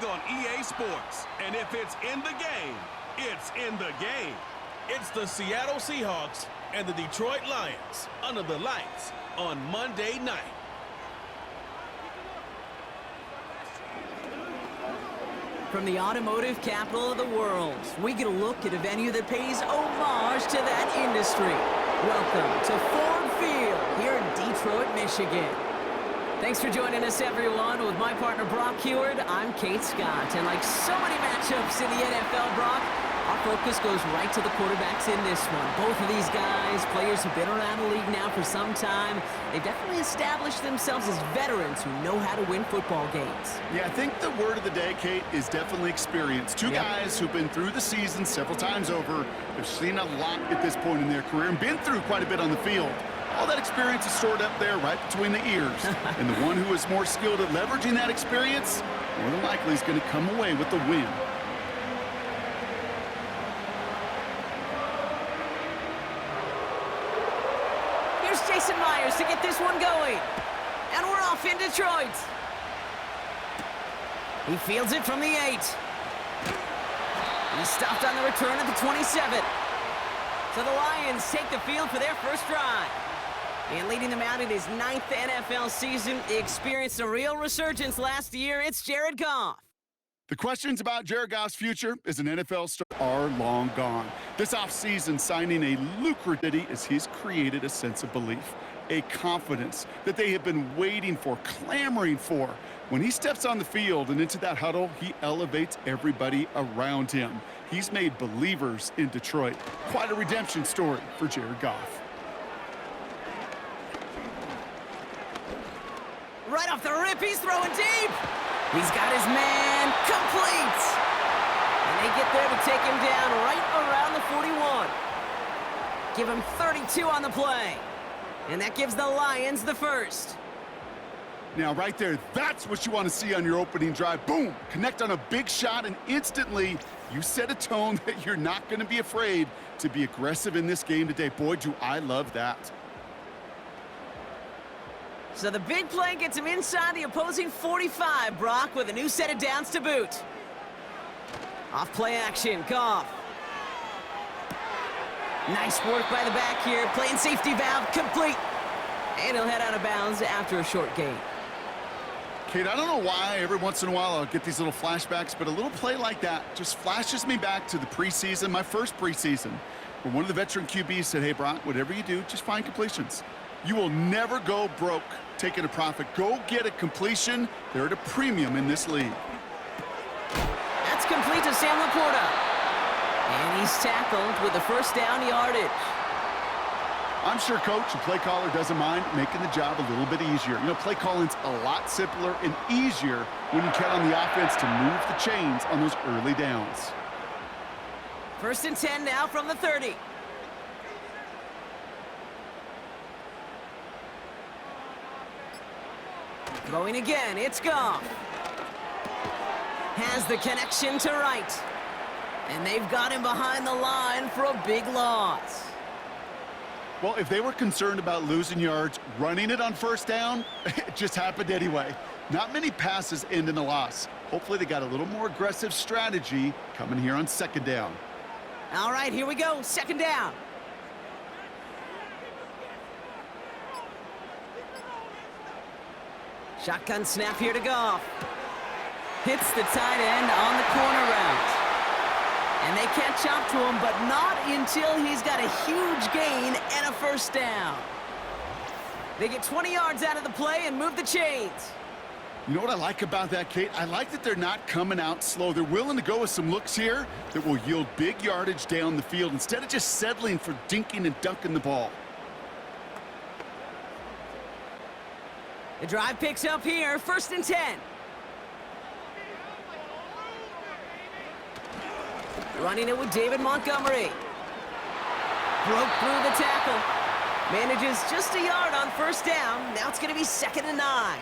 league on EA Sports. And if it's in the game, it's in the game. It's the Seattle Seahawks and the Detroit Lions under the lights on Monday night. From the automotive capital of the world, we get a look at a venue that pays homage to that industry. Welcome to Ford Field here in Detroit, Michigan. Thanks for joining us, everyone. With my partner, Brock Heward, I'm Kate Scott. And like so many matchups in the NFL, Brock, our focus goes right to the quarterbacks in this one. Both of these guys, players who've been around the league now for some time, they've definitely established themselves as veterans who know how to win football games. Yeah, I think the word of the day, Kate, is definitely experience. Two guys who've been through the season several times over, have seen a lot at this point in their career, and been through quite a bit on the field. All that experience is stored up there right between the ears. And the one who is more skilled at leveraging that experience, more than likely is going to come away with the win. Jason Myers to get this one going. And we're off in Detroit. He fields it from the 8. He's stopped on the return at the 27. So the Lions take the field for their first drive. And leading them out in his 9th NFL season, he experienced a real resurgence last year. It's Jared Goff. The questions about Jared Goff's future as an NFL star are long gone. This offseason, signing a lucrative as he's created a sense of belief, a confidence that they have been waiting for, clamoring for. When he steps on the field and into that huddle, he elevates everybody around him. He's made believers in Detroit. Quite a redemption story for Jared Goff. Right off the rip, he's throwing deep. He's got his man complete. And they get there to take him down right around the 41. Give him 32 on the play. And that gives the Lions the first. Now, right there, that's what you want to see on your opening drive. Boom! Connect on a big shot, and instantly you set a tone that you're not going to be afraid to be aggressive in this game today. Boy, do I love that. So the big play gets him inside the opposing 45, Brock, with a new set of downs to boot. Off play action, Goff. Nice work by the back here, playing safety valve complete. And he'll head out of bounds after a short gain. Kate, I don't know why every once in a while I'll get these little flashbacks, but a little play like that just flashes me back to the preseason, my first preseason, where one of the veteran QBs said, hey, Brock, whatever you do, just find completions. You will never go broke taking a profit. Go get a completion. They're at a premium in this league. That's complete to Sam Laporta. And he's tackled with the first down yardage. I'm sure coach and play caller doesn't mind making the job a little bit easier. You know, play calling's a lot simpler and easier when you count on the offense to move the chains on those early downs. 1st and 10 now from the 30. Throwing again, it's Goff. Has the connection to right. And they've got him behind the line for a big loss. Well, if they were concerned about losing yards, running it on first down, it just happened anyway. Not many passes end in a loss. Hopefully they got a little more aggressive strategy coming here on 2nd down. All right, here we go, 2nd down. Shotgun snap here to Goff. Hits the tight end on the corner route. And they catch up to him, but not until he's got a huge gain and a first down. They get 20 yards out of the play and move the chains. You know what I like about that, Kate? I like that they're not coming out slow. They're willing to go with some looks here that will yield big yardage down the field instead of just settling for dinking and dunking the ball. The drive picks up here, 1st and 10. Running it with David Montgomery. Broke through the tackle. Manages just a yard on first down. Now it's going to be 2nd and 9.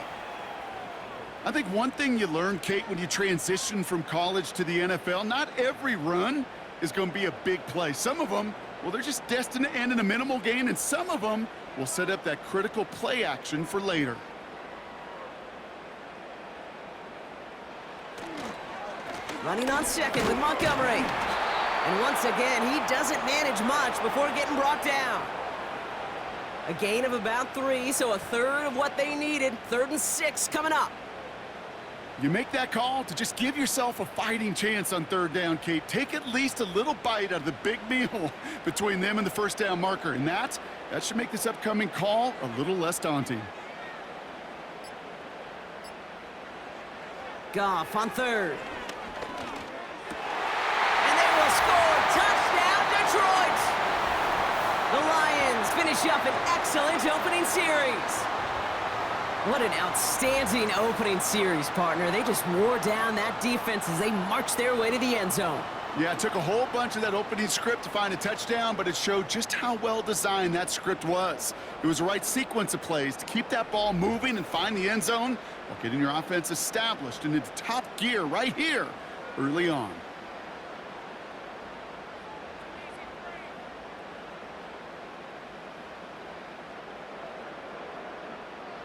I think one thing you learn, Kate, when you transition from college to the NFL, not every run is going to be a big play. Some of them, well, they're just destined to end in a minimal gain, and some of them will set up that critical play action for later. Running on second with Montgomery. And once again, he doesn't manage much before getting brought down. A gain of about 3, so a third of what they needed. 3rd and 6 coming up. You make that call to just give yourself a fighting chance on 3rd down, Kate. Take at least a little bite out of the big meal between them and the 1st down marker. And that should make this upcoming call a little less daunting. Goff on 3rd. And they will score. Touchdown, Detroit! The Lions finish up an excellent opening series. What an outstanding opening series, partner. They just wore down that defense as they marched their way to the end zone. Yeah, it took a whole bunch of that opening script to find a touchdown, but it showed just how well designed that script was. It was the right sequence of plays to keep that ball moving and find the end zone while getting your offense established and into top gear right here early on.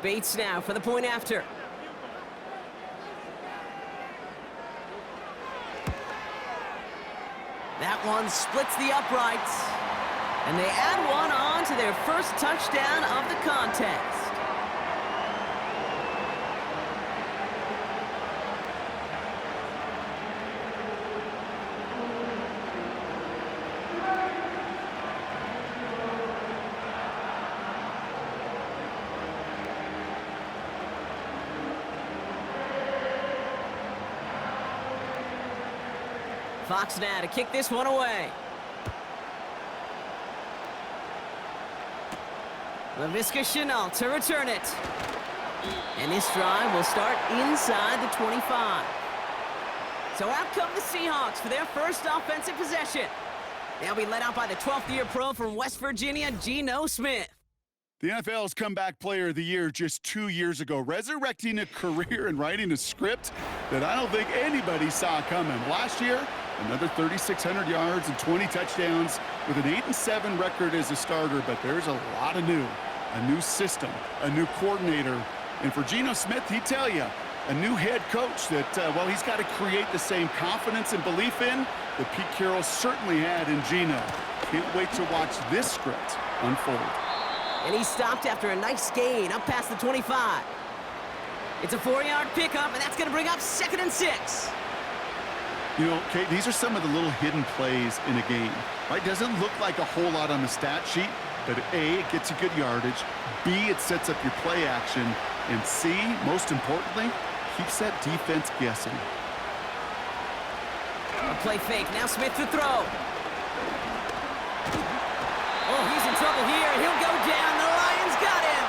Bates now for the point after. That one splits the uprights. And they add one on to their first touchdown of the contest. Fox now to kick this one away. Laviska Shenault to return it. And this drive will start inside the 25. So out come the Seahawks for their first offensive possession. They'll be led out by the 12th-year pro from West Virginia, Geno Smith. The NFL's Comeback Player of the Year just 2 years ago, resurrecting a career and writing a script that I don't think anybody saw coming. Last year, another 3,600 yards and 20 touchdowns with an 8-7 record as a starter, but there's a lot of new. A new system, a new coordinator. And for Geno Smith, he'd tell you, a new head coach that, well, he's got to create the same confidence and belief in that Pete Carroll certainly had in Geno. Can't wait to watch this script unfold. And he stopped after a nice gain up past the 25. It's a 4-yard pickup, and that's going to bring up 2nd and 6. You know, Kate, these are some of the little hidden plays in a game, right? Doesn't look like a whole lot on the stat sheet, but A, it gets you good yardage, B, it sets up your play action, and C, most importantly, keeps that defense guessing. A play fake. Now Smith to throw. Oh, he's in trouble here. He'll go down. The Lions got him.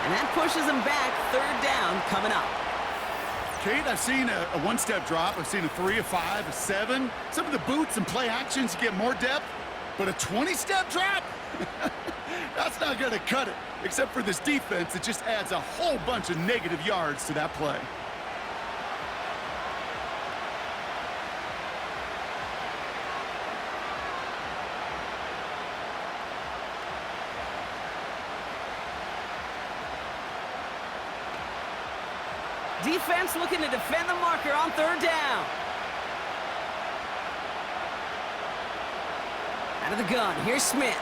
And that pushes him back. 3rd down coming up. Kate, I've seen a one-step drop. I've seen a 3, a 5, a 7. Some of the boots and play actions get more depth, but a 20-step drop? That's not going to cut it. Except for this defense, it just adds a whole bunch of negative yards to that play. Defense looking to defend the marker on 3rd down. Out of the gun, here's Smith.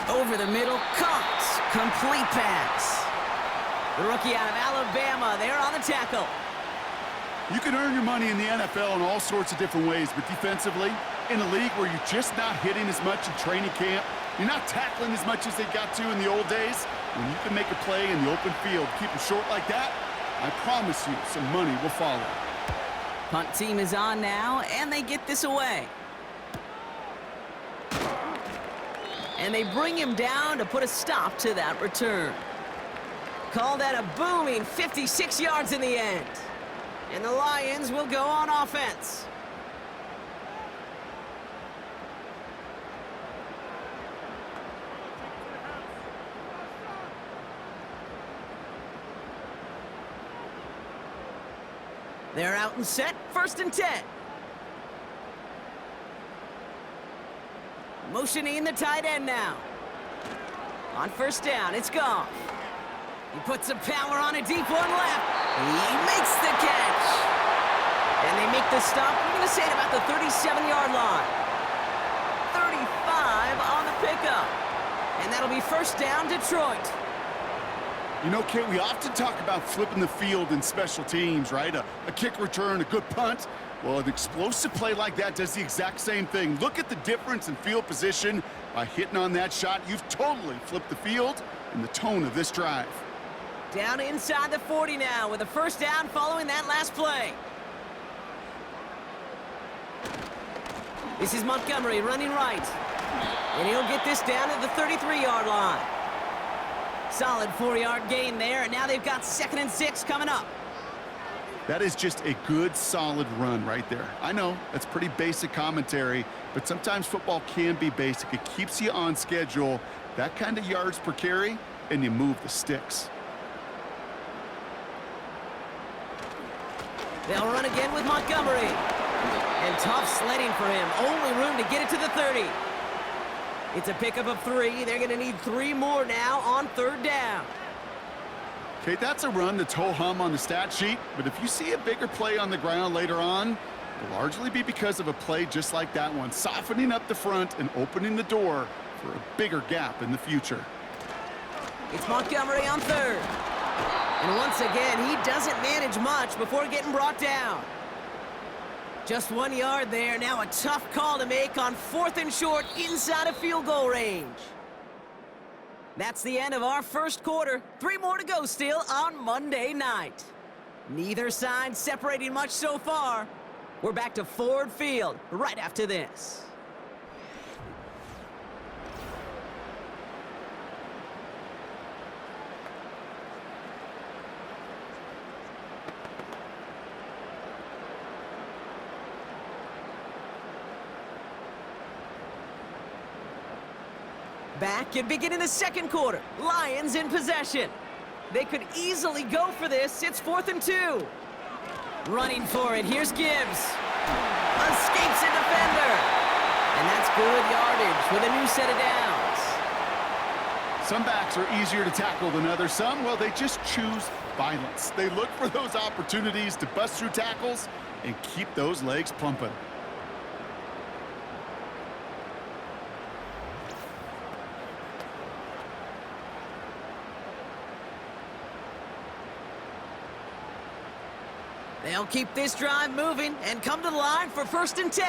Over the middle, Cox. Complete pass. The rookie out of Alabama, there on the tackle. You can earn your money in the NFL in all sorts of different ways, but defensively, in a league where you're just not hitting as much in training camp, you're not tackling as much as they got to in the old days, when you can make a play in the open field, keep it short like that, I promise you some money will follow. Punt team is on now, and they get this away. And they bring him down to put a stop to that return. Call that a booming 56 yards in the end. And the Lions will go on offense. They're out and set, 1st and 10. Motioning the tight end now. On 1st down, it's Goff. He puts some power on a deep one left. He makes the catch. And they make the stop, we're going to say at about the 37-yard line. 35 on the pickup. And that'll be first down, Detroit. You know, Kate, we often talk about flipping the field in special teams, right? A kick return, a good punt. Well, an explosive play like that does the exact same thing. Look at the difference in field position. By hitting on that shot, you've totally flipped the field and the tone of this drive. Down inside the 40 now with a first down following that last play. This is Montgomery running right. And he'll get this down at the 33-yard line. Solid 4-yard gain there, and now they've got 2nd and 6 coming up. That is just a good, solid run right there. I know, that's pretty basic commentary, but sometimes football can be basic. It keeps you on schedule, that kind of yards per carry, and you move the sticks. They'll run again with Montgomery. And tough sledding for him. Only room to get it to the 30. It's a pickup of 3. They're going to need 3 more now on 3rd down. Okay, that's a run that's ho-hum on the stat sheet, but if you see a bigger play on the ground later on, it'll largely be because of a play just like that one, softening up the front and opening the door for a bigger gap in the future. It's Montgomery on 3rd. And once again, he doesn't manage much before getting brought down. Just 1 yard there. Now a tough call to make on 4th and short inside of field goal range. That's the end of our first quarter. 3 more to go still on Monday night. Neither side separating much so far. We're back to Ford Field right after this. Back and beginning the 2nd quarter. Lions in possession. They could easily go for this. It's 4th and 2. Running for it. Here's Gibbs. Escapes a defender. And that's good yardage with a new set of downs. Some backs are easier to tackle than others. Some, well, they just choose violence. They look for those opportunities to bust through tackles and keep those legs pumping. They'll keep this drive moving and come to the line for 1st and 10.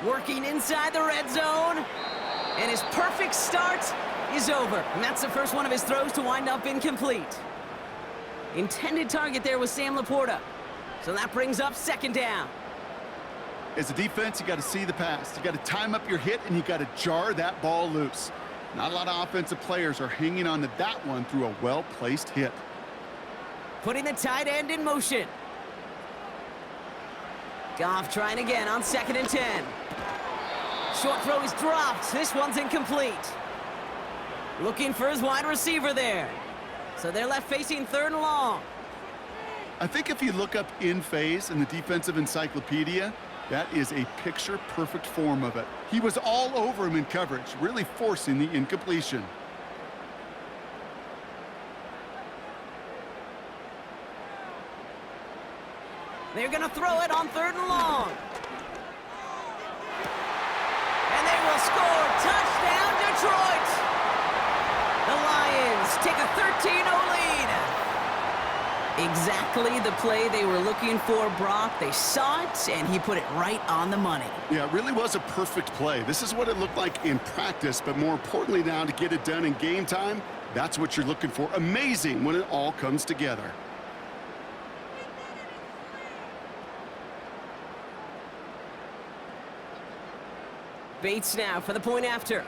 Working inside the red zone. And his perfect start is over. And that's the first one of his throws to wind up incomplete. Intended target there was Sam Laporta. So that brings up 2nd down. As a defense, you got to see the pass. You got to time up your hit, and you got to jar that ball loose. Not a lot of offensive players are hanging on to that one through a well-placed hit. Putting the tight end in motion. Goff trying again on 2nd and 10. Short throw is dropped. This one's incomplete. Looking for his wide receiver there. So they're left facing 3rd and long. I think if you look up in phase in the defensive encyclopedia, that is a picture-perfect form of it. He was all over him in coverage, really forcing the incompletion. They're going to throw it on 3rd and long. And they will score. Touchdown, Detroit. The Lions take a 13-0 lead. Exactly the play they were looking for, Brock. They saw it, and he put it right on the money. Yeah, it really was a perfect play. This is what it looked like in practice, but more importantly now to get it done in game time, that's what you're looking for. Amazing when it all comes together. Bates now for the point after.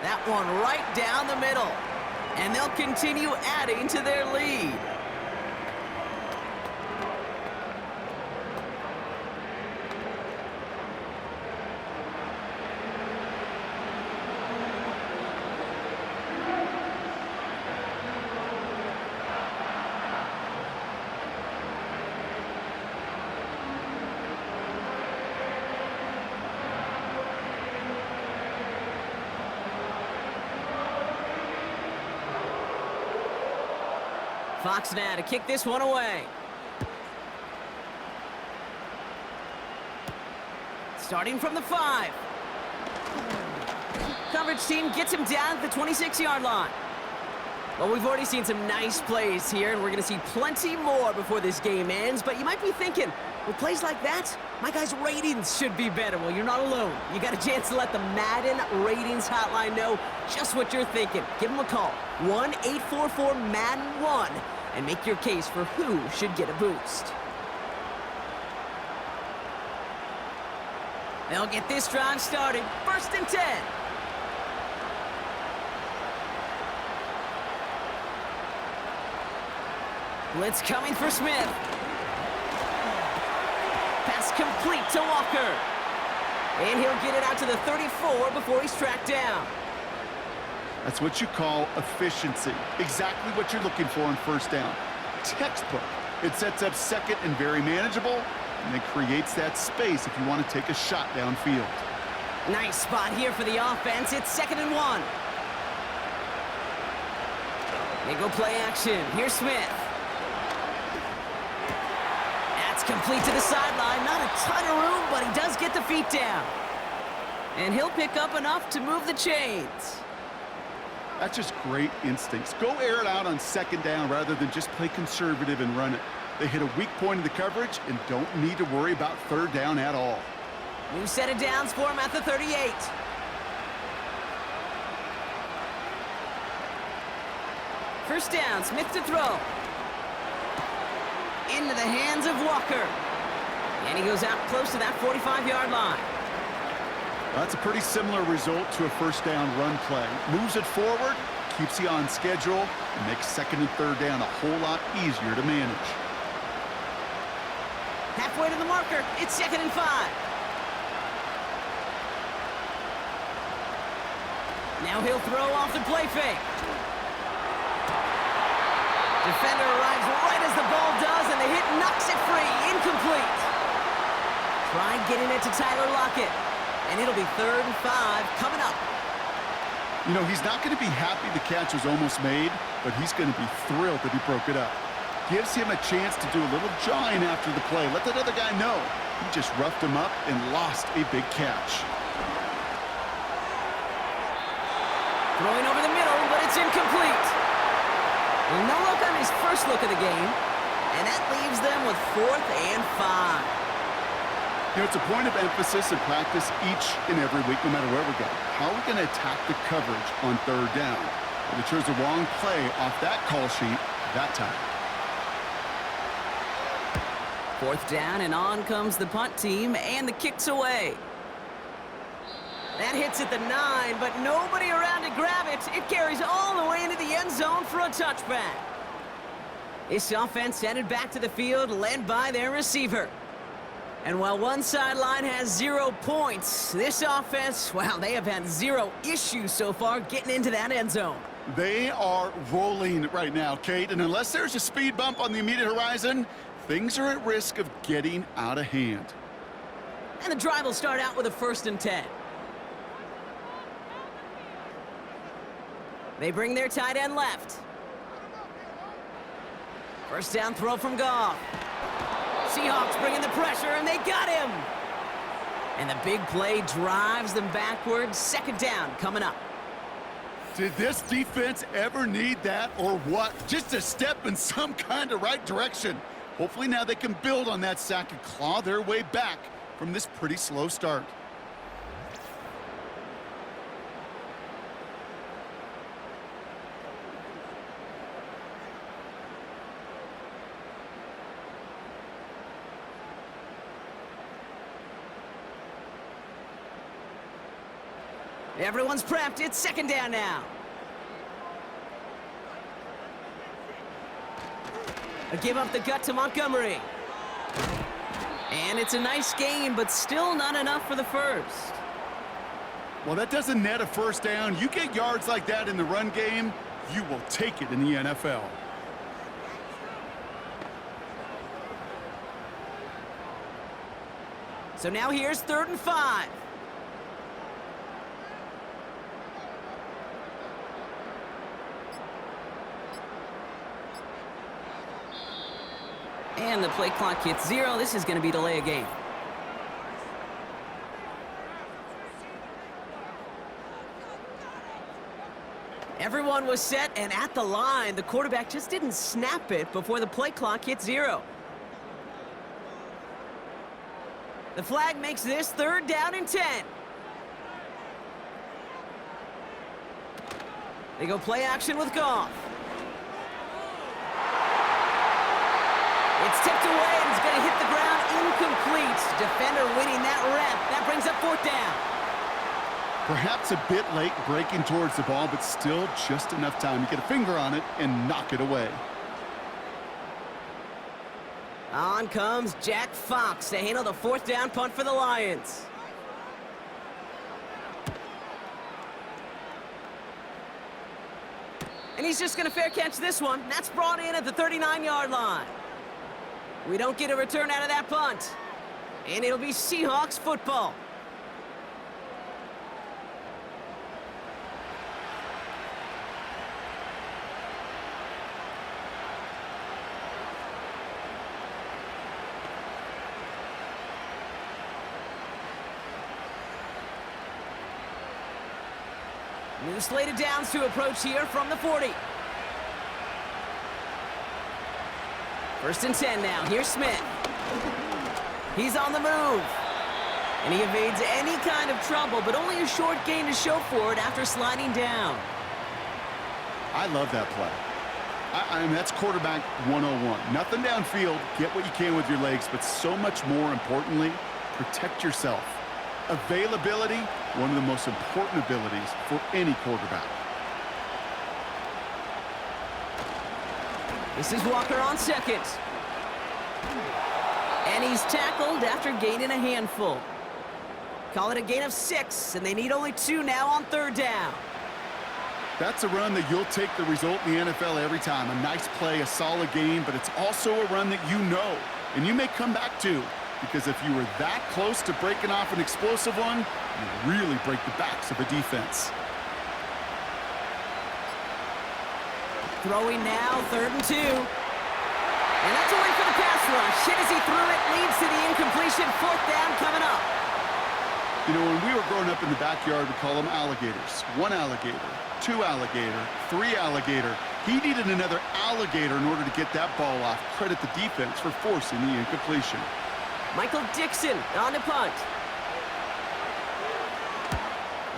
That one right down the middle. And they'll continue adding to their lead. Fox now to kick this one away. Starting from the 5. Coverage team gets him down at the 26-yard line. Well, we've already seen some nice plays here, and we're going to see plenty more before this game ends. But you might be thinking, with plays like that, my guys' ratings should be better. Well, you're not alone. You got a chance to let the Madden Ratings Hotline know just what you're thinking. Give them a call, 1-844-MADDEN-1, and make your case for who should get a boost. They'll get this drive started. 1st and 10. Blitz coming for Smith. Pass complete to Walker. And he'll get it out to the 34 before he's tracked down. That's what you call efficiency. Exactly what you're looking for on 1st down. Textbook. It sets up 2nd and very manageable, and it creates that space if you want to take a shot downfield. Nice spot here for the offense. It's 2nd and 1. They go play action. Here's Smith. That's complete to the sideline. Not a ton of room, but he does get the feet down. And he'll pick up enough to move the chains. That's just great instincts. Go air it out on 2nd down rather than just play conservative and run it. They hit a weak point in the coverage and don't need to worry about 3rd down at all. New set of downs for him at the 38. First down, Smith to throw. Into the hands of Walker. And he goes out close to that 45-yard line. That's a pretty similar result to a 1st down run play. Moves it forward, keeps you on schedule, and makes 2nd and 3rd down a whole lot easier to manage. Halfway to the marker, it's 2nd and 5. Now he'll throw off the play fake. Defender arrives right as the ball does, and the hit knocks it free. Incomplete. Try getting it to Tyler Lockett. And it'll be 3rd and 5 coming up. You know, he's not going to be happy the catch was almost made, but he's going to be thrilled that he broke it up. Gives him a chance to do a little jawing after the play. Let that other guy know. He just roughed him up and lost a big catch. Throwing over the middle, but it's incomplete. Well, no look on his first look of the game, and that leaves them with 4th and 5. You know, it's a point of emphasis and practice each and every week, no matter where we go. How are we going to attack the coverage on 3rd down? Well, they chose the wrong play off that call sheet that time. 4th down, and on comes the punt team, and the kick's away. That hits at the 9, but nobody around to grab it. It carries all the way into the end zone for a touchback. This offense headed back to the field, led by their receiver. And while one sideline has 0 points, this offense, well, they have had 0 issues so far getting into that end zone. They are rolling right now, Kate, and unless there's a speed bump on the immediate horizon, things are at risk of getting out of hand. And the drive will start out with a 1st and 10. They bring their tight end left. First down throw from Goff. Seahawks bringing the pressure, and they got him. And the big play drives them backwards. 2nd down coming up. Did this defense ever need that or what? Just a step in some kind of right direction. Hopefully now they can build on that sack and claw their way back from this pretty slow start. Everyone's prepped. It's 2nd down now. A give up the gut to Montgomery. And it's a nice gain, but still not enough for the first. Well, that doesn't net a 1st down. You get yards like that in the run game, you will take it in the NFL. So now here's 3rd and 5. And the play clock hits 0. This is going to be delay a game. Everyone was set and at the line. The quarterback just didn't snap it before the play clock hit 0. The flag makes this 3rd down and 10. They go play action with Goff. It's tipped away and it's going to hit the ground incomplete. Defender winning that rep. That brings up 4th down. Perhaps a bit late breaking towards the ball, but still just enough time to get a finger on it and knock it away. On comes Jack Fox to handle the 4th down punt for the Lions. And he's just going to fair catch this one. That's brought in at the 39-yard line. We don't get a return out of that punt. And it'll be Seahawks football. New slated downs to approach here from the 40. 1st and 10 now. Here's Smith. He's on the move. And he evades any kind of trouble, but only a short gain to show for it after sliding down. I love that play. I mean, that's quarterback 101. Nothing downfield, get what you can with your legs, but so much more importantly, protect yourself. Availability, one of the most important abilities for any quarterback. This is Walker on 2nd. And he's tackled after gaining a handful. Call it a gain of 6, and they need only 2 now on 3rd down. That's a run that you'll take the result in the NFL every time. A nice play, a solid game, but it's also a run that you know, and you may come back to, because if you were that close to breaking off an explosive one, you really break the backs of a defense. Throwing now, 3rd and 2. And that's away for the pass rush. Hit as he threw it, leads to the incompletion. 4th down coming up. You know, when we were growing up in the backyard, we call them alligators. 1 alligator, 2 alligator, 3 alligator. He needed another alligator in order to get that ball off. Credit the defense for forcing the incompletion. Michael Dixon on the punt.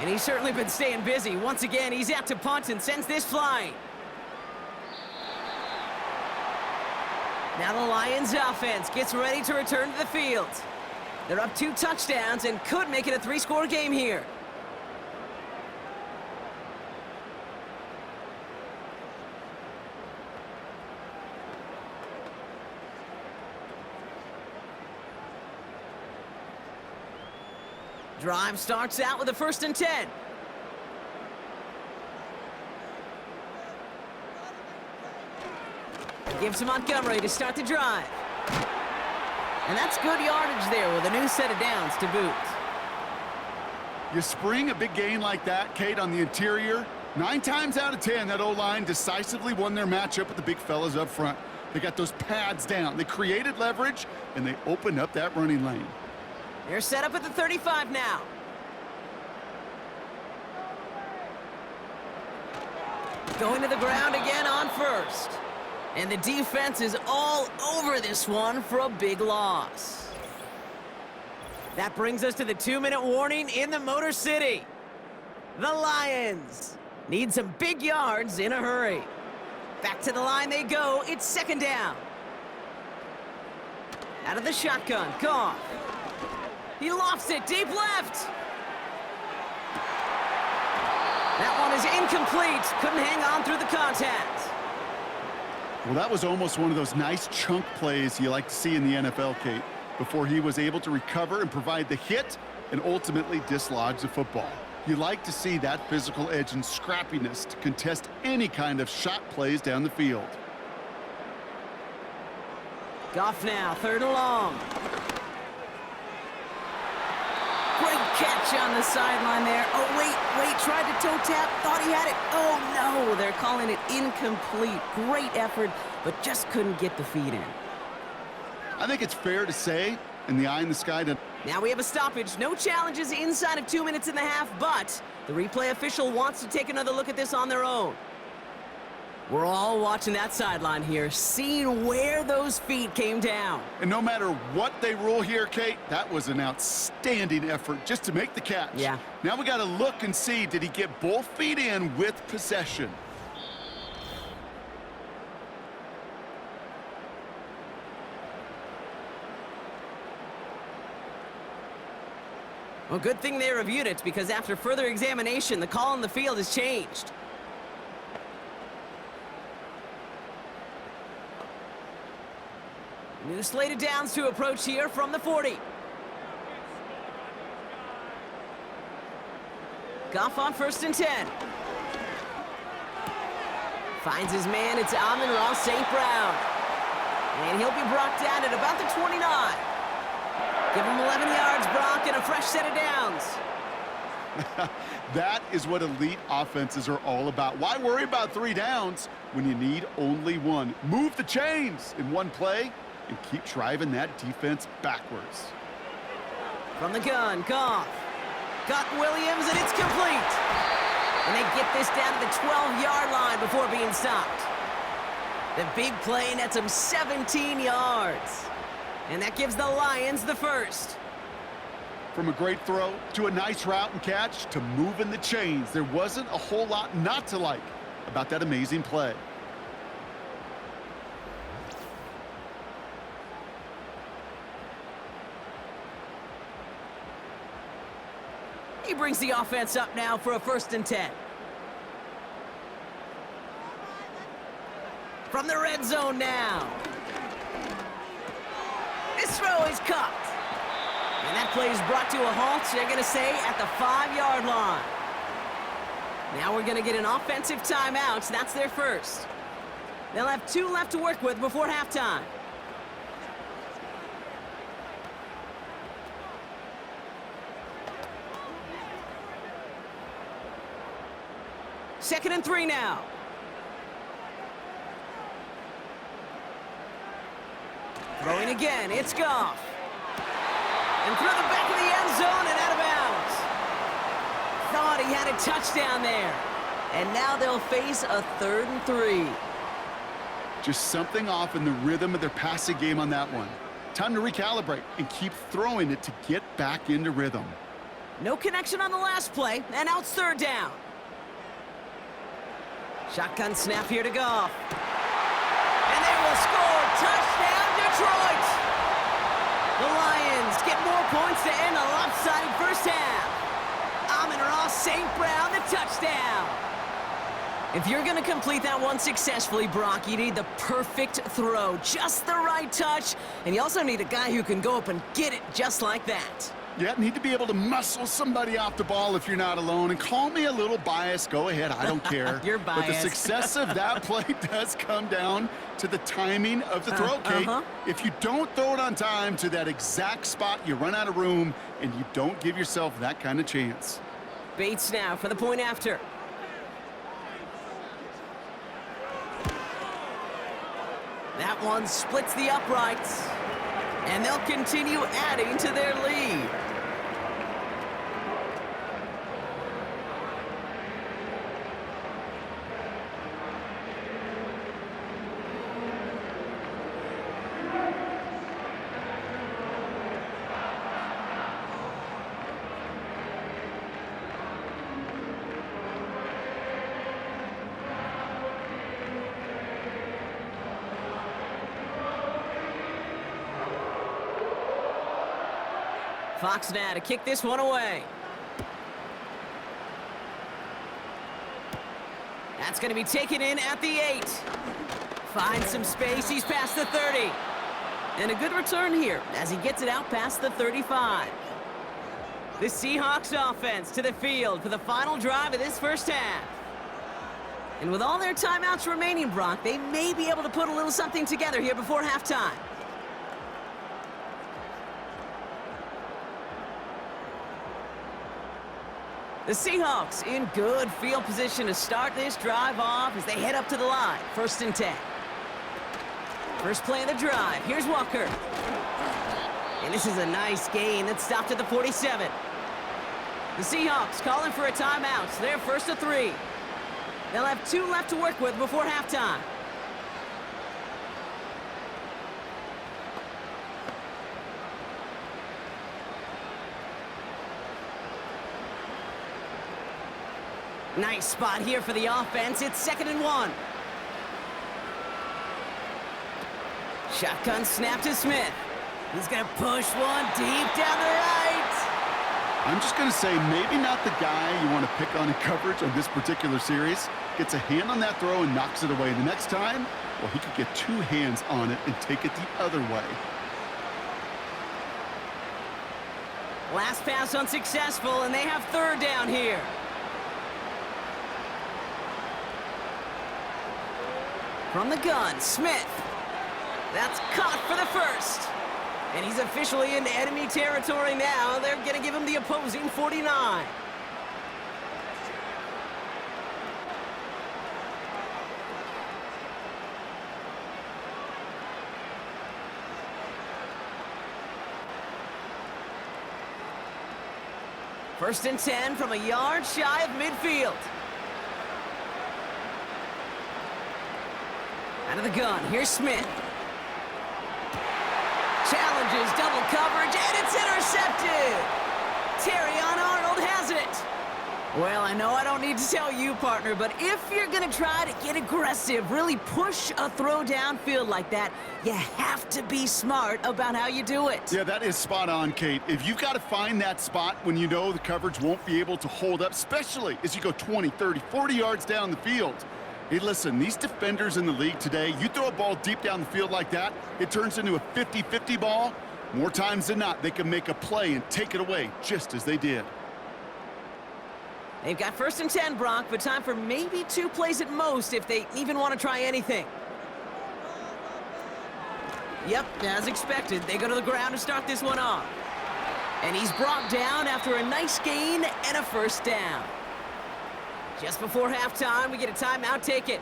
And he's certainly been staying busy. Once again, he's out to punt and sends this flying. Now the Lions offense gets ready to return to the field. They're up 2 touchdowns and could make it a 3-score game here. Drive starts out with a 1st and 10. Gives to Montgomery to start the drive. And that's good yardage there with a new set of downs to boot. You spring a big gain like that, Kate, on the interior, 9 times out of 10, that O-line decisively won their matchup with the big fellas up front. They got those pads down. They created leverage, and they opened up that running lane. They're set up at the 35 now. Going to the ground again on 1st. And the defense is all over this one for a big loss. That brings us to the 2-minute warning in the Motor City. The Lions need some big yards in a hurry. Back to the line they go. It's 2nd down. Out of the shotgun, Goff. He lofts it deep left. That one is incomplete. Couldn't hang on through the contact. Well, that was almost one of those nice chunk plays you like to see in the NFL, Kate, before he was able to recover and provide the hit and ultimately dislodge the football. You like to see that physical edge and scrappiness to contest any kind of shot plays down the field. Goff now, 3rd and long. Great catch on the sideline there. Oh, wait, tried to toe tap, thought he had it. Oh, no, they're calling it incomplete. Great effort, but just couldn't get the feet in. I think it's fair to say, in the eye in the sky, that... Now we have a stoppage. No challenges inside of 2 minutes and a half, but the replay official wants to take another look at this on their own. We're all watching that sideline here, seeing where those feet came down. And no matter what they rule here, Kate, that was an outstanding effort just to make the catch. Yeah. Now we got to look and see, did he get both feet in with possession? Well, good thing they reviewed it, because after further examination, the call on the field has changed. New slate of downs to approach here from the 40. Goff on 1st and 10. Finds his man, it's Mnf St. Brown. And he'll be brought down at about the 29. Give him 11 yards, Brock, and a fresh set of downs. That is what elite offenses are all about. Why worry about 3 downs when you need only 1? Move the chains in one play and keep driving that defense backwards. From the gun, Goff. Got Williams, and it's complete. And they get this down to the 12-yard line before being stopped. The big play nets him 17 yards. And that gives the Lions the first. From a great throw to a nice route and catch to moving the chains, there wasn't a whole lot not to like about that amazing play. He brings the offense up now for a 1st and 10. From the red zone now. This throw is caught. And that play is brought to a halt, they're going to say, at the 5-yard line. Now we're going to get an offensive timeout. That's their first. They'll have 2 left to work with before halftime. Second and 3 now. Throwing again, it's Goff. And through the back of the end zone and out of bounds. Thought he had a touchdown there. And now they'll face a 3rd and 3. Just something off in the rhythm of their passing game on that one. Time to recalibrate and keep throwing it to get back into rhythm. No connection on the last play, and now it's 3rd down. Shotgun snap here to Goff. And they will score. Touchdown, Detroit! The Lions get more points to end a lopsided first half. Mnf St. Brown, the touchdown. If you're going to complete that one successfully, Brock, you need the perfect throw, just the right touch, and you also need a guy who can go up and get it just like that. Yeah, need to be able to muscle somebody off the ball if you're not alone. And call me a little biased. Go ahead. I don't care. You're biased. But the success of that play does come down to the timing of the throw, Kate. If you don't throw it on time to that exact spot, you run out of room, and you don't give yourself that kind of chance. Bates now for the point after. That one splits the uprights. And they'll continue adding to their lead. Fox now to kick this one away. That's going to be taken in at the 8. Finds some space. He's past the 30. And a good return here as he gets it out past the 35. The Seahawks offense to the field for the final drive of this first half. And with all their timeouts remaining, Brock, they may be able to put a little something together here before halftime. The Seahawks in good field position to start this drive off as they head up to the line. 1st and 10. First play of the drive. Here's Walker. And this is a nice gain that stopped at the 47. The Seahawks calling for a timeout. So they're first to 3. They'll have 2 left to work with before halftime. Nice spot here for the offense. It's 2nd and 1. Shotgun snap to Smith. He's going to push one deep down the right. I'm just going to say maybe not the guy you want to pick on in coverage on this particular series. Gets a hand on that throw and knocks it away. The next time, well, he could get 2 hands on it and take it the other way. Last pass unsuccessful, and they have 3rd down here. From the gun, Smith. That's caught for the first. And he's officially in enemy territory now. They're going to give him the opposing 49. First and 10 from a yard shy of midfield. Out of the gun, here's Smith. Challenges double coverage, and it's intercepted! Terrion Arnold has it! Well, I know I don't need to tell you, partner, but if you're gonna try to get aggressive, really push a throw downfield like that, you have to be smart about how you do it. Yeah, that is spot on, Kate. If you've got to find that spot when you know the coverage won't be able to hold up, especially as you go 20, 30, 40 yards down the field. Hey, listen, these defenders in the league today, you throw a ball deep down the field like that, it turns into a 50-50 ball. More times than not, they can make a play and take it away, just as they did. They've got first and 10, Brock, but time for maybe 2 plays at most if they even want to try anything. Yep, as expected, they go to the ground to start this one off. And he's brought down after a nice gain and a first down. Just before halftime, we get a timeout. Take it.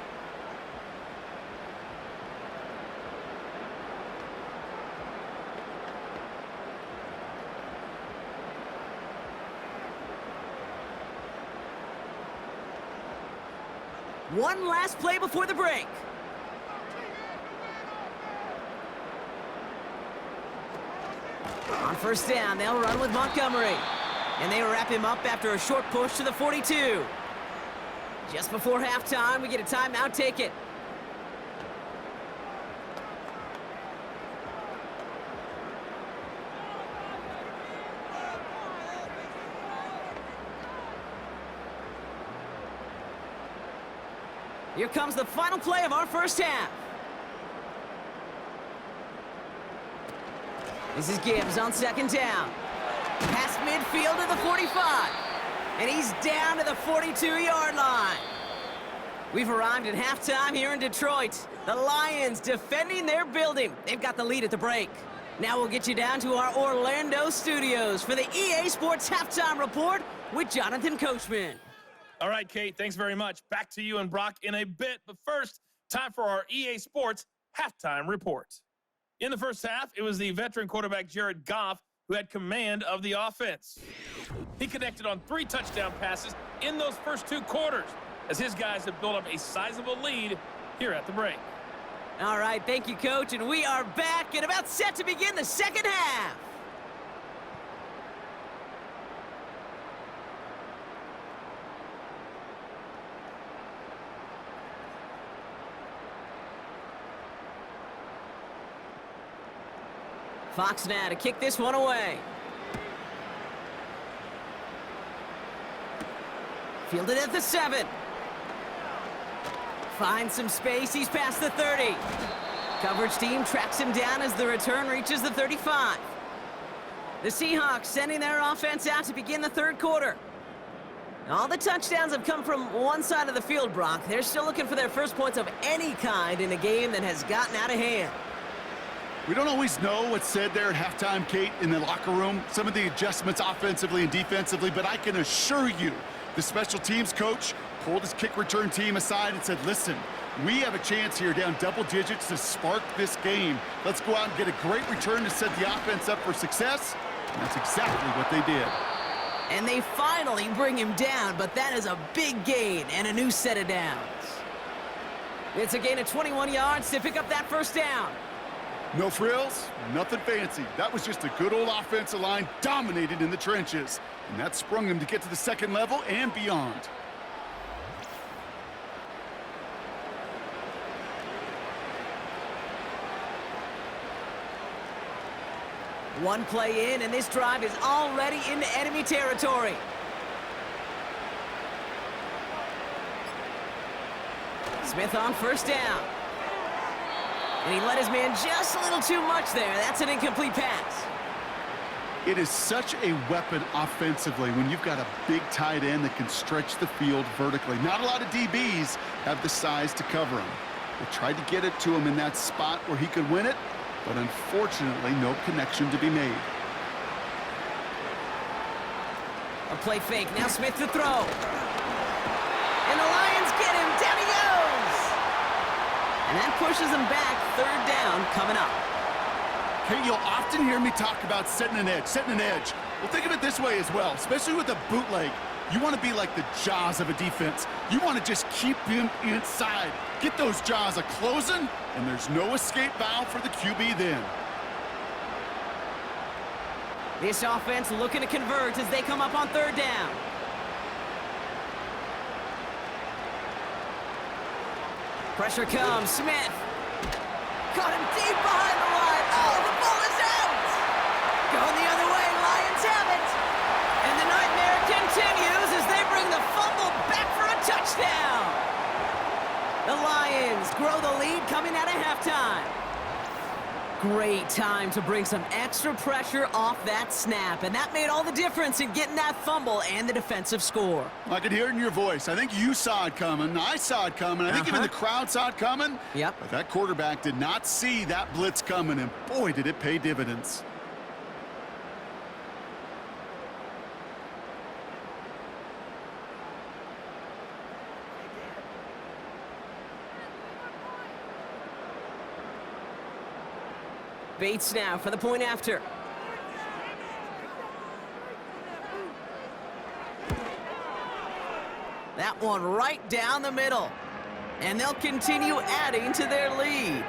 One last play before the break. On first down, they'll run with Montgomery. And they wrap him up after a short push to the 42. Just before halftime, we get a timeout. Take it. Here comes the final play of our first half. This is Gibbs on 2nd down. Past midfield to the 45. And he's down to the 42-yard line. We've arrived at halftime here in Detroit. The Lions defending their building. They've got the lead at the break. Now we'll get you down to our Orlando studios for the EA Sports Halftime Report with Jonathan Coachman. All right, Kate, thanks very much. Back to you and Brock in a bit. But first, time for our EA Sports Halftime Report. In the first half, it was the veteran quarterback Jared Goff who had command of the offense. He connected on 3 touchdown passes in those first 2 quarters as his guys have built up a sizable lead here at the break. All right, thank you, Coach, and we are back and about set to begin the second half. Fox now to kick this one away. Fielded at the 7. Finds some space. He's past the 30. Coverage team tracks him down as the return reaches the 35. The Seahawks sending their offense out to begin the 3rd quarter. All the touchdowns have come from one side of the field, Brock. They're still looking for their first points of any kind in a game that has gotten out of hand. We don't always know what's said there at halftime, Kate, in the locker room. Some of the adjustments offensively and defensively, but I can assure you the special teams coach pulled his kick return team aside and said, listen, We have a chance here down double digits to spark this game. Let's go out and get a great return to set the offense up for success. And that's exactly what they did. And they finally bring him down, but that is a big gain and a new set of downs. It's a gain of 21 yards to pick up that first down. No frills, nothing fancy. That was just a good old offensive line dominated in the trenches. And that sprung them to get to the second level and beyond. One play in, and this drive is already into enemy territory. Smith on first down. And he let his man just a little too much there. That's an incomplete pass. It is such a weapon offensively when you've got a big tight end that can stretch the field vertically. Not a lot of DBs have the size to cover him. They tried to get it to him in that spot where he could win it, but unfortunately, no connection to be made. A play fake. Now Smith to throw. And the Lions get him. Down he goes. And that pushes him back. Third down coming up. Hey, you'll often hear me talk about setting an edge, setting an edge. Well, think of it this way as well, especially with a bootleg. You want to be like the jaws of a defense. You want to just keep him inside. Get those jaws a-closing, and there's no escape valve for the QB then. This offense looking to convert as they come up on third down. Pressure comes. Smith. Got him deep behind the line. Oh, the ball is out. Going the other way. Lions have it. And the nightmare continues as they bring the fumble back for a touchdown. The Lions grow the lead coming out of halftime. Great time to bring some extra pressure off that snap, and that made all the difference in getting that fumble and the defensive score. I could hear it in your voice. I think you saw it coming. I saw it coming. I think even the crowd saw it coming. Yep. But that quarterback did not see that blitz coming, and boy, did it pay dividends. Bates now for the point after. That one right down the middle. And they'll continue adding to their lead.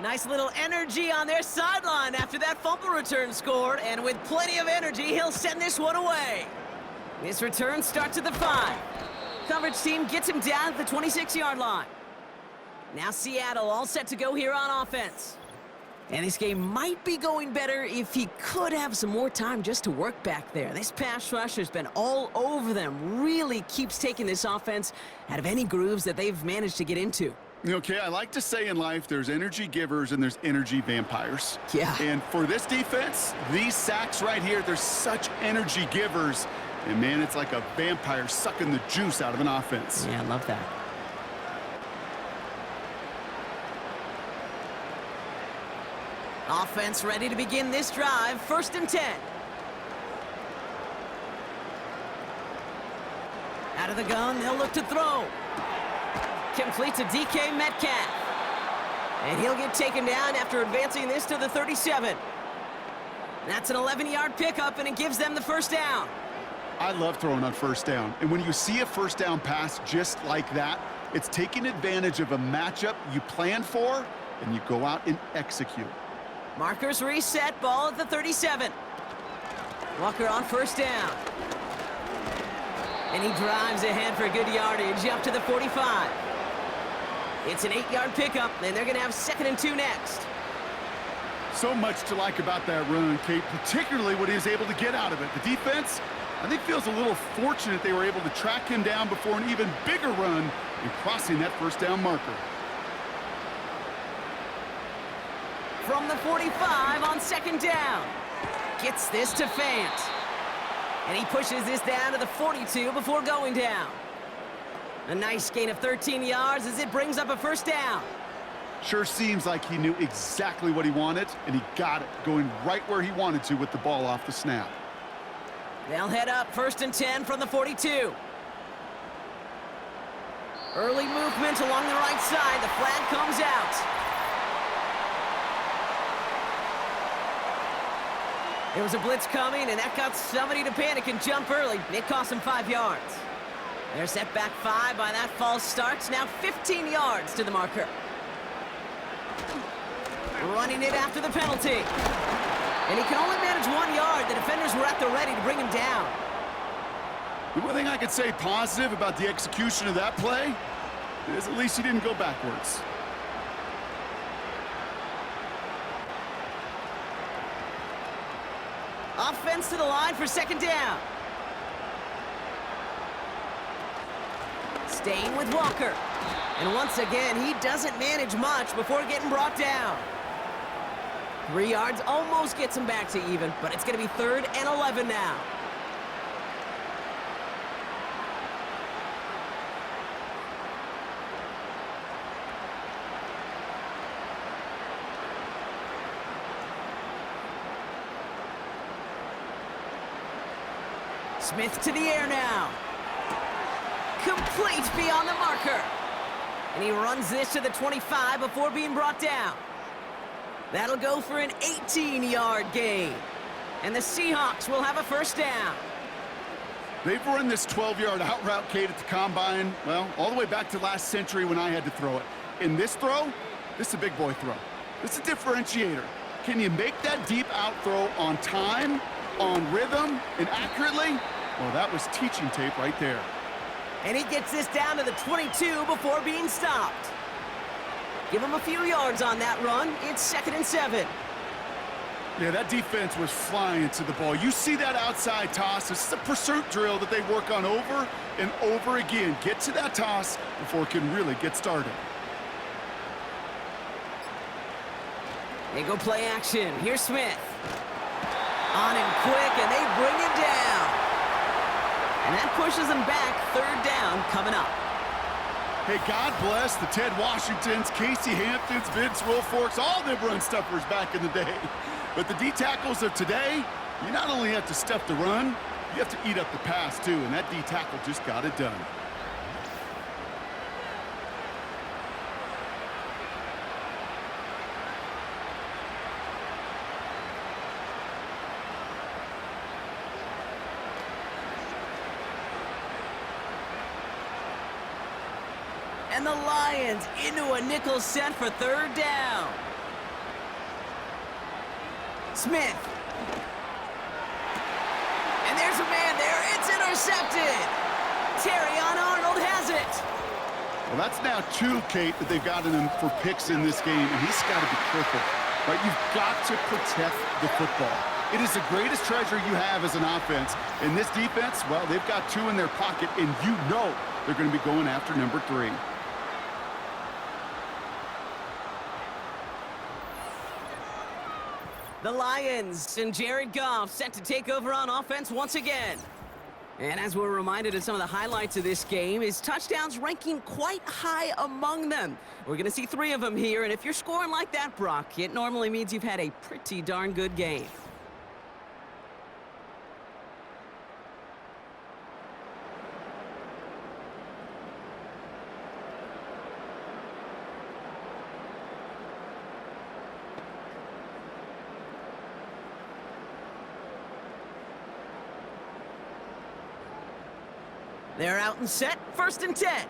Nice little energy on their sideline after that fumble return scored, and with plenty of energy, he'll send this one away. This return starts at the 5. Coverage team gets him down at the 26-yard line. Now Seattle all set to go here on offense. And this game might be going better if he could have some more time just to work back there. This pass rush has been all over them, really keeps taking this offense out of any grooves that they've managed to get into. Okay, I like to say in life there's energy givers and there's energy vampires. Yeah. And for this defense, these sacks right here, they're such energy givers. And man, it's like a vampire sucking the juice out of an offense. Yeah, I love that. Offense ready to begin this drive. 1st and 10. Out of the gun, they'll look to throw. Complete to DK Metcalf. And he'll get taken down after advancing this to the 37. That's an 11-yard pickup, and it gives them the first down. I love throwing on first down. And when you see a first down pass just like that, it's taking advantage of a matchup you plan for, and you go out and execute. Markers reset, ball at the 37. Walker on first down. And he drives ahead for good yardage up to the 45. It's an 8-yard pickup, and they're going to have 2nd and 2 next. So much to like about that run, Kate, particularly what he was able to get out of it. The defense, I think feels a little fortunate they were able to track him down before an even bigger run and crossing that first down marker. From the 45 on second down. Gets this to Fant. And he pushes this down to the 42 before going down. A nice gain of 13 yards as it brings up a first down. Sure seems like he knew exactly what he wanted, and he got it, going right where he wanted to with the ball off the snap. They'll head up 1st and 10 from the 42. Early movement along the right side. The flag comes out. There was a blitz coming, and that got somebody to panic and jump early. It cost him 5 yards. They're set back 5 by that false start. Now 15 yards to the marker. Running it after the penalty. And he can only manage 1 yard. The defenders were at the ready to bring him down. The one thing I could say positive about the execution of that play is at least he didn't go backwards. Offense to the line for second down. Staying with Walker. And once again, he doesn't manage much before getting brought down. 3 yards almost gets him back to even, but it's going to be 3rd and 11 now. Smith to the air now. Complete beyond the marker. And he runs this to the 25 before being brought down. That'll go for an 18-yard gain. And the Seahawks will have a first down. They've run this 12-yard out route, Kate, at the combine, well, all the way back to last century when I had to throw it. In this throw, this is a big boy throw. This is a differentiator. Can you make that deep out throw on time, on rhythm, and accurately? Well, that was teaching tape right there. And he gets this down to the 22 before being stopped. Give him a few yards on that run. It's 2nd and 7. Yeah, that defense was flying to the ball. You see that outside toss. This is a pursuit drill that they work on over and over again. Get to that toss before it can really get started. They go play action. Here's Smith. On him quick, and they bring him down. And that pushes him back. 3rd down coming up. Hey, God bless the Ted Washingtons, Casey Hamptons, Vince Wilforks, all them run stuffers back in the day. But the D-tackles of today, you not only have to stuff the run, you have to eat up the pass, too. And that D-tackle just got it done. And the Lions into a nickel set for 3rd down. Smith. And there's a man there. It's intercepted. Terrion Arnold has it. Well, that's now 2, Kate, that they've gotten him for picks in this game, and he's got to be careful. Right? You've got to protect the football. It is the greatest treasure you have as an offense. In this defense, well, they've got 2 in their pocket, and you know they're going to be going after number 3. The Lions and Jared Goff set to take over on offense once again. And as we're reminded of some of the highlights of this game, his touchdowns ranking quite high among them. We're going to see 3 of them here, and if you're scoring like that, Brock, it normally means you've had a pretty darn good game. They're out and set, 1st and 10.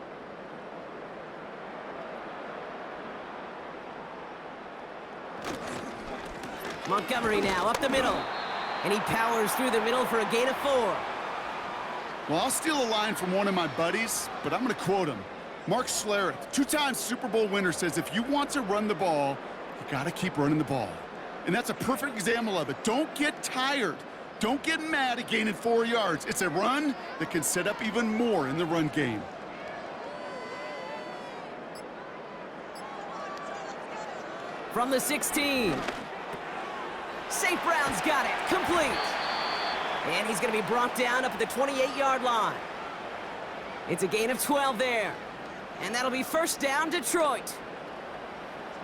Montgomery now up the middle. And he powers through the middle for a gain of 4. Well, I'll steal a line from one of my buddies, but I'm going to quote him. Mark Schlereth, 2-time Super Bowl winner, says if you want to run the ball, you got to keep running the ball. And that's a perfect example of it. Don't get tired Don't get mad at gaining 4 yards. It's a run that can set up even more in the run game. From the 16. St. Brown's got it. Complete. And he's going to be brought down up at the 28-yard line. It's a gain of 12 there. And that'll be first down, Detroit.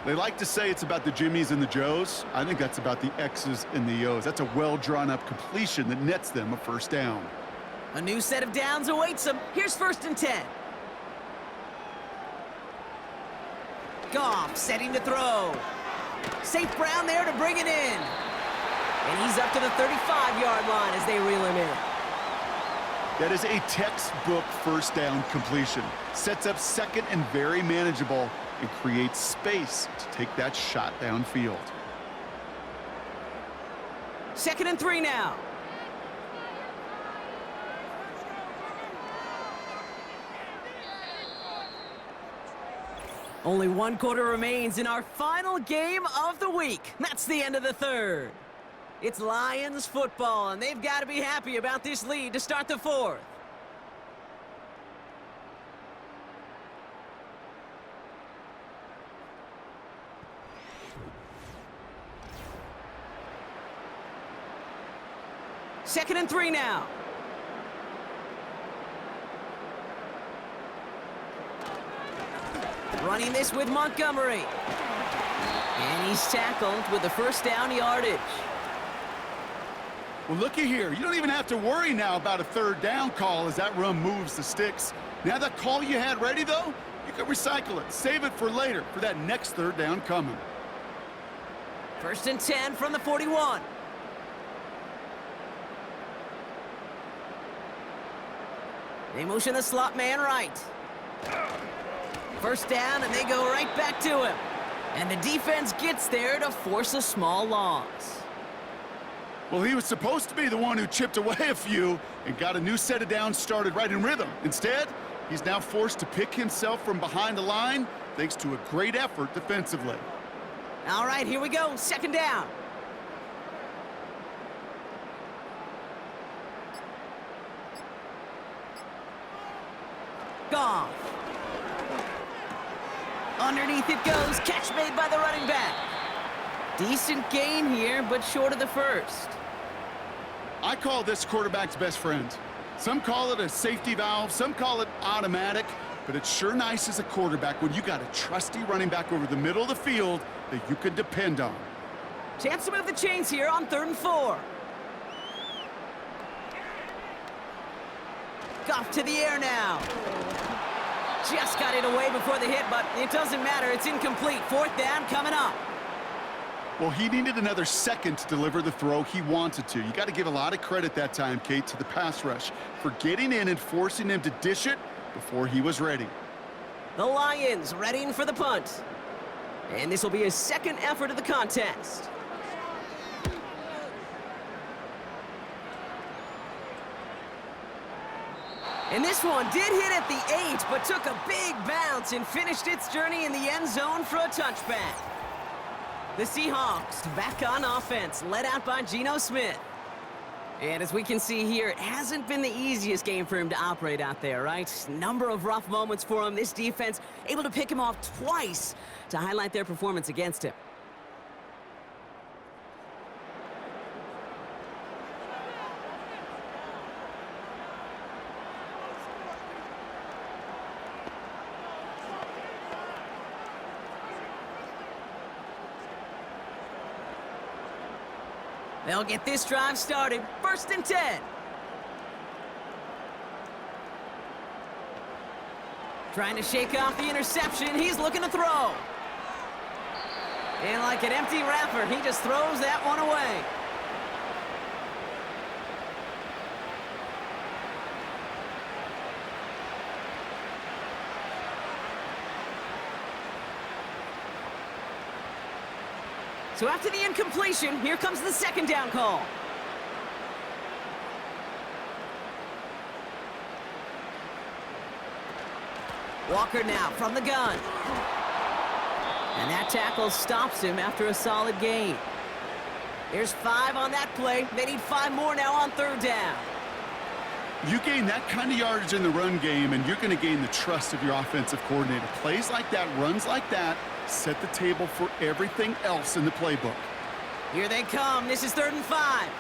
They like to say it's about the Jimmies and the Joes. I think that's about the X's and the O's. That's a well-drawn-up completion that nets them a first down. A new set of downs awaits them. Here's first and 10. Goff setting to throw. St. Brown there to bring it in. And he's up to the 35-yard line as they reel him in. That is a textbook first down completion. Sets up second and very manageable and creates space to take that shot downfield. Second and 3 now. Only 1 quarter remains in our final game of the week. That's the end of the third. It's Lions football, and they've got to be happy about this lead to start the fourth. Second and 3 now. Running this with Montgomery. And he's tackled with the first down yardage. Well, looky here. You don't even have to worry now about a third down call as that run moves the sticks. Now that call you had ready, though, you can recycle it. Save it for later for that next third down coming. First and 10 from the 41. They motion the slot man right. First down, and they go right back to him. And the defense gets there to force a small loss. Well, he was supposed to be the one who chipped away a few and got a new set of downs started right in rhythm. Instead, he's now forced to pick himself from behind the line thanks to a great effort defensively. All right, here we go. Second down. Goff. Underneath it goes. Catch made by the running back. Decent gain here, but short of the first. I call this quarterback's best friend. Some call it a safety valve, some call it automatic, but it's sure nice as a quarterback when you got a trusty running back over the middle of the field that you can depend on. Chance to move the chains here on 3rd and 4. Goff to the air now. Just got it away before the hit, but it doesn't matter. It's incomplete. 4th down coming up. Well, he needed another second to deliver the throw he wanted to. You got to give a lot of credit that time, Kate, to the pass rush for getting in and forcing him to dish it before he was ready. The Lions readying for the punt. And this will be his second effort of the contest. And this one did hit at the 8, but took a big bounce and finished its journey in the end zone for a touchback. The Seahawks back on offense, led out by Geno Smith. And as we can see here, it hasn't been the easiest game for him to operate out there, right? Number of rough moments for him. This defense able to pick him off twice to highlight their performance against him. They'll get this drive started. 1st and 10. Trying to shake off the interception. He's looking to throw. And like an empty wrapper, he just throws that one away. So after the incompletion, here comes the 2nd down call. Walker now from the gun. And that tackle stops him after a solid gain. There's 5 on that play. They need 5 more now on 3rd down. You gain that kind of yardage in the run game, and you're going to gain the trust of your offensive coordinator. Plays like that, runs like that, set the table for everything else in the playbook. Here they come. This is 3rd and 5.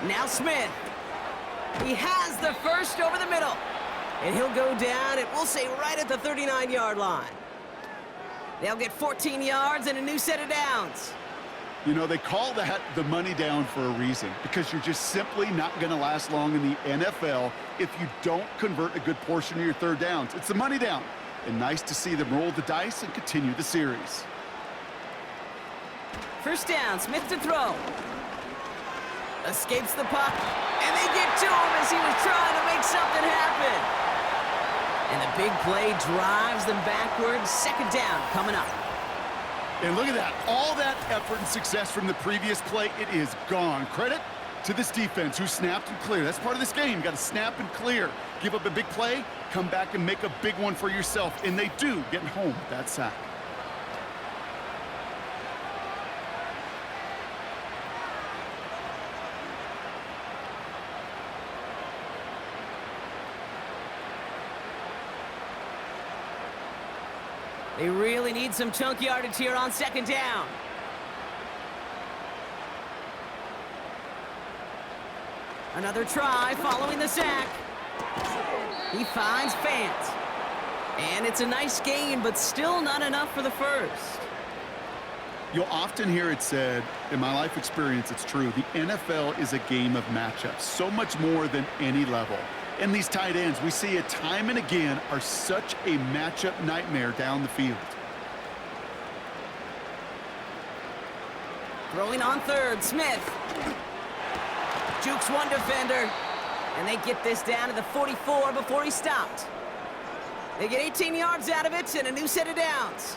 Now Smith. He has the first over the middle. And he'll go down, and we'll say right at the 39-yard line. They'll get 14 yards and a new set of downs. You know, they call that the money down for a reason, because you're just simply not going to last long in the NFL if you don't convert a good portion of your 3rd downs. It's the money down. And nice to see them roll the dice and continue the series. 1st down, Smith to throw. Escapes the puck, and they get to him as he was trying to make something happen. And the big play drives them backwards. 2nd down coming up. And look at that. All that effort and success from the previous play, it is gone. Credit to this defense who snapped and cleared. That's part of this game. You got to snap and clear. Give up a big play, come back and make a big one for yourself. And they do, getting home with that sack. They really need some chunk yardage here on 2nd down. Another try following the sack. He finds Fant. And it's a nice gain, but still not enough for the first. You'll often hear it said, in my life experience, it's true, the NFL is a game of matchups, so much more than any level. And these tight ends, we see it time and again, are such a matchup nightmare down the field. Throwing on 3rd, Smith. Jukes one defender, and they get this down to the 44 before he stopped. They get 18 yards out of it and a new set of downs.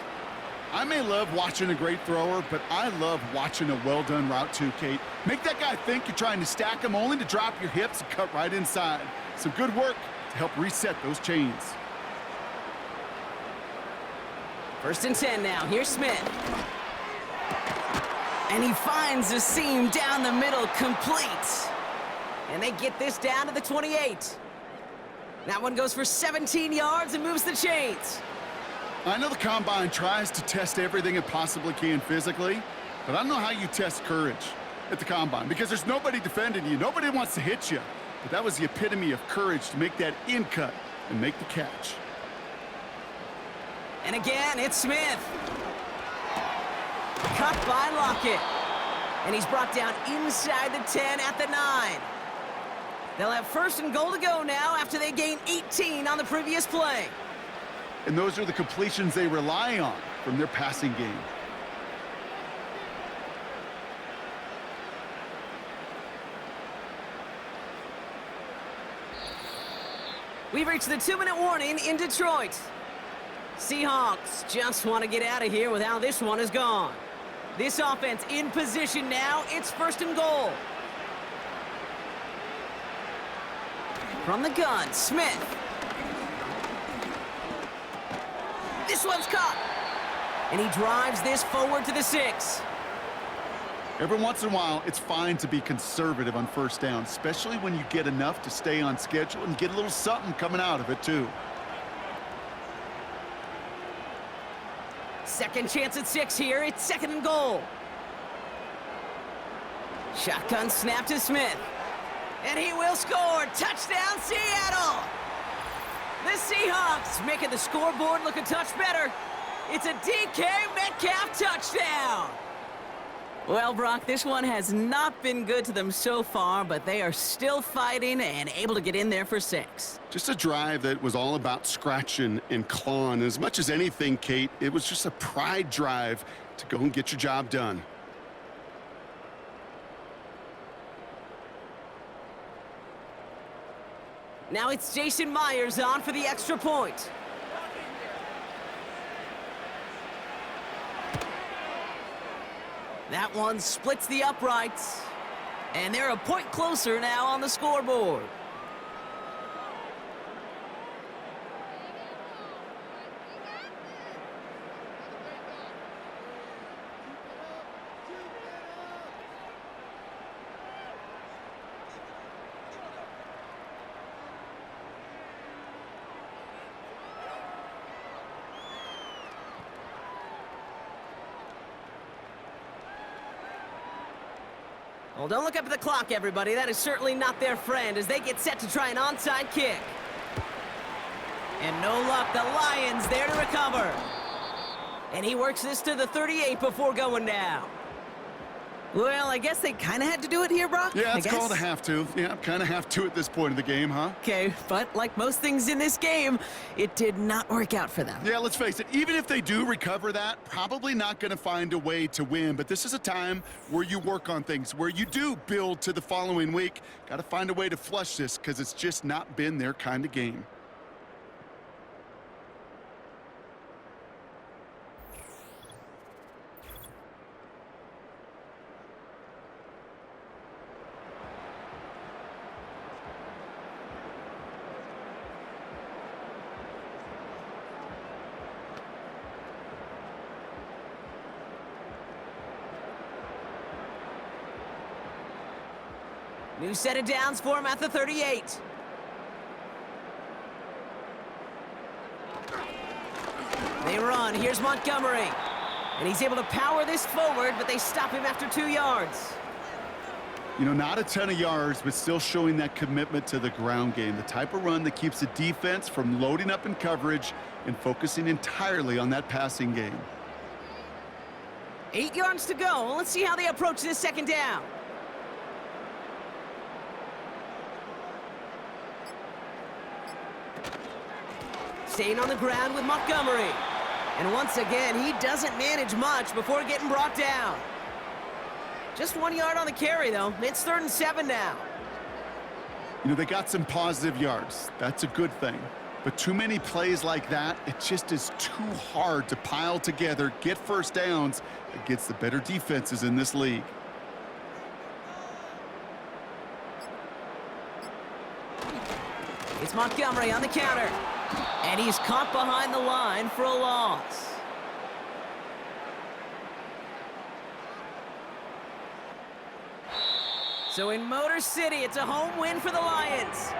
I may love watching a great thrower, but I love watching a well-done route too, Kate. Make that guy think you're trying to stack him only to drop your hips and cut right inside. Some good work to help reset those chains. 1st and 10 now. Here's Smith. And he finds the seam down the middle, complete. And they get this down to the 28. That one goes for 17 yards and moves the chains. I know the Combine tries to test everything it possibly can physically, but I don't know how you test courage at the Combine, because there's nobody defending you. Nobody wants to hit you. But that was the epitome of courage to make that in cut and make the catch. And again, it's Smith. Cut by Lockett. And he's brought down inside the 10 at the 9. They'll have 1st and goal to go now after they gain 18 on the previous play. And those are the completions they rely on from their passing game. We've reached the 2-minute warning in Detroit. Seahawks just want to get out of here with how this one is gone. This offense in position now. It's 1st and goal. From the gun, Smith. This one's caught. And he drives this forward to the 6. Every once in a while, it's fine to be conservative on 1st down, especially when you get enough to stay on schedule and get a little something coming out of it, too. 2nd chance at 6 here. It's 2nd and goal. Shotgun snap to Smith. And he will score. Touchdown, Seattle! The Seahawks making the scoreboard look a touch better. It's a DK Metcalf touchdown! Well, Brock, this one has not been good to them so far, but they are still fighting and able to get in there for 6. Just a drive that was all about scratching and clawing. As much as anything, Kate, it was just a pride drive to go and get your job done. Now it's Jason Myers on for the extra point. That one splits the uprights. And they're a point closer now on the scoreboard. Well, don't look up at the clock, everybody. That is certainly not their friend as they get set to try an onside kick. And no luck, the Lions there to recover. And he works this to the 38 before going down. Well, I guess they kind of had to do it here, Brock. Yeah, it's called a have to. Yeah, kind of have to at this point in the game, huh? Okay, but like most things in this game, it did not work out for them. Yeah, let's face it, even if they do recover that, probably not going to find a way to win. But this is a time where you work on things, where you do build to the following week. Got to find a way to flush this because it's just not been their kind of game. New set of downs for him at the 38. They run. Here's Montgomery. And he's able to power this forward, but they stop him after 2 yards. You know, not a ton of yards, but still showing that commitment to the ground game. The type of run that keeps the defense from loading up in coverage and focusing entirely on that passing game. 8 yards to go. Let's see how they approach this second down. Staying on the ground with Montgomery. And once again, he doesn't manage much before getting brought down. Just 1 yard on the carry, though. It's 3rd and 7 now. You know, they got some positive yards. That's a good thing. But too many plays like that, it just is too hard to pile together, get first downs against the better defenses in this league. It's Montgomery on the counter. And he's caught behind the line for a loss. So in Motor City, it's a home win for the Lions.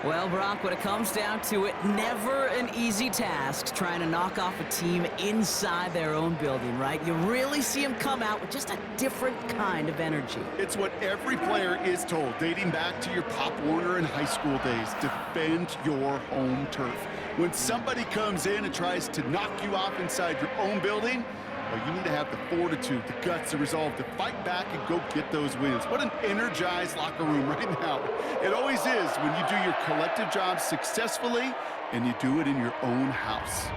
Well, Brock, when it comes down to it, never an easy task trying to knock off a team inside their own building, right? You really see them come out with just a different kind of energy. It's what every player is told, dating back to your Pop Warner and high school days. Defend your home turf. When somebody comes in and tries to knock you off inside your own building, well, you need to have the fortitude, the guts, the resolve to fight back and go get those wins. What an energized locker room right now. It always is when you do your collective job successfully and you do it in your own house.